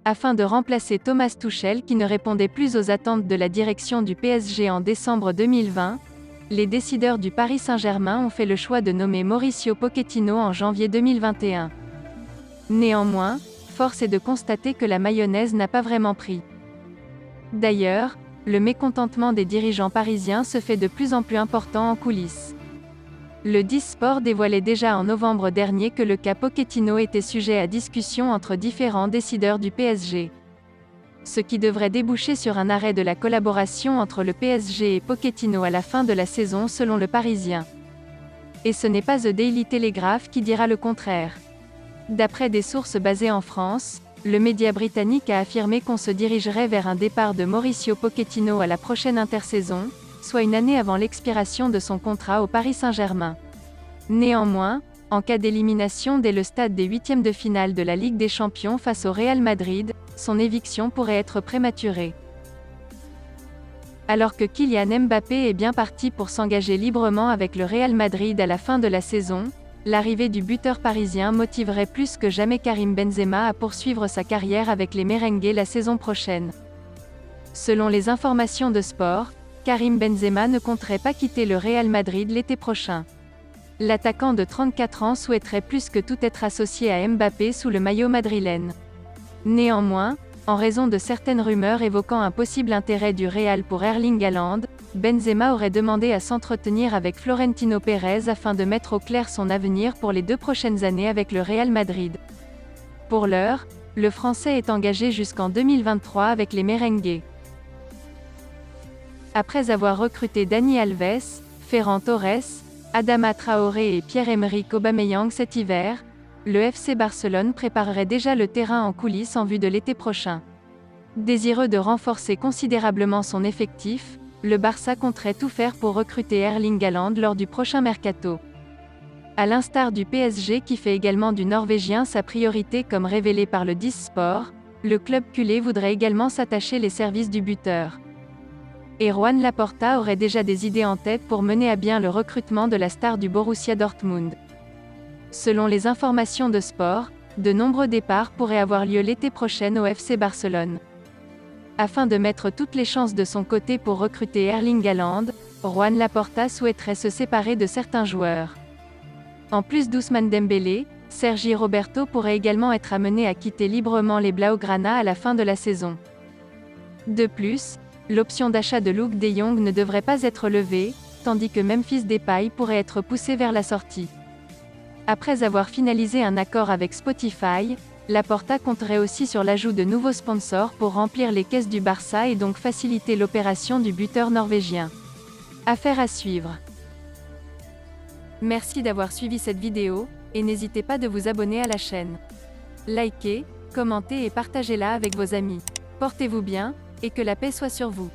afin de remplacer Thomas Tuchel qui ne répondait plus aux attentes de la direction du PSG en décembre 2020, les décideurs du Paris Saint-Germain ont fait le choix de nommer Mauricio Pochettino en janvier 2021. Néanmoins, force est de constater que la mayonnaise n'a pas vraiment pris. D'ailleurs, le mécontentement des dirigeants parisiens se fait de plus en plus important en coulisses. Le 10 Sport dévoilait déjà en novembre dernier que le cas Pochettino était sujet à discussion entre différents décideurs du PSG. Ce qui devrait déboucher sur un arrêt de la collaboration entre le PSG et Pochettino à la fin de la saison selon le Parisien. Et ce n'est pas The Daily Telegraph qui dira le contraire. D'après des sources basées en France, le média britannique a affirmé qu'on se dirigerait vers un départ de Mauricio Pochettino à la prochaine intersaison, soit une année avant l'expiration de son contrat au Paris Saint-Germain. Néanmoins, en cas d'élimination dès le stade des huitièmes de finale de la Ligue des Champions face au Real Madrid, son éviction pourrait être prématurée. Alors que Kylian Mbappé est bien parti pour s'engager librement avec le Real Madrid à la fin de la saison, l'arrivée du buteur parisien motiverait plus que jamais Karim Benzema à poursuivre sa carrière avec les merengues la saison prochaine. Selon les informations de Sport, Karim Benzema ne compterait pas quitter le Real Madrid l'été prochain. L'attaquant de 34 ans souhaiterait plus que tout être associé à Mbappé sous le maillot madrilène. Néanmoins, en raison de certaines rumeurs évoquant un possible intérêt du Real pour Erling Haaland, Benzema aurait demandé à s'entretenir avec Florentino Pérez afin de mettre au clair son avenir pour les 2 prochaines années avec le Real Madrid. Pour l'heure, le Français est engagé jusqu'en 2023 avec les merengues. Après avoir recruté Dani Alves, Ferran Torres, Adama Traoré et Pierre-Emerick Aubameyang cet hiver, le FC Barcelone préparerait déjà le terrain en coulisses en vue de l'été prochain. Désireux de renforcer considérablement son effectif, le Barça compterait tout faire pour recruter Erling Haaland lors du prochain mercato. À l'instar du PSG qui fait également du Norvégien sa priorité comme révélé par le 10 Sport, le club culé voudrait également s'attacher les services du buteur. Et Juan Laporta aurait déjà des idées en tête pour mener à bien le recrutement de la star du Borussia Dortmund. Selon les informations de Sport, de nombreux départs pourraient avoir lieu l'été prochain au FC Barcelone. Afin de mettre toutes les chances de son côté pour recruter Erling Haaland, Juan Laporta souhaiterait se séparer de certains joueurs. En plus d'Ousmane Dembélé, Sergi Roberto pourrait également être amené à quitter librement les Blaugrana à la fin de la saison. De plus, l'option d'achat de Luuk de Jong ne devrait pas être levée, tandis que Memphis Depay pourrait être poussé vers la sortie. Après avoir finalisé un accord avec Spotify, Laporta compterait aussi sur l'ajout de nouveaux sponsors pour remplir les caisses du Barça et donc faciliter l'opération du buteur norvégien. Affaire à suivre. Merci d'avoir suivi cette vidéo, et n'hésitez pas de vous abonner à la chaîne. Likez, commentez et partagez-la avec vos amis. Portez-vous bien, et que la paix soit sur vous.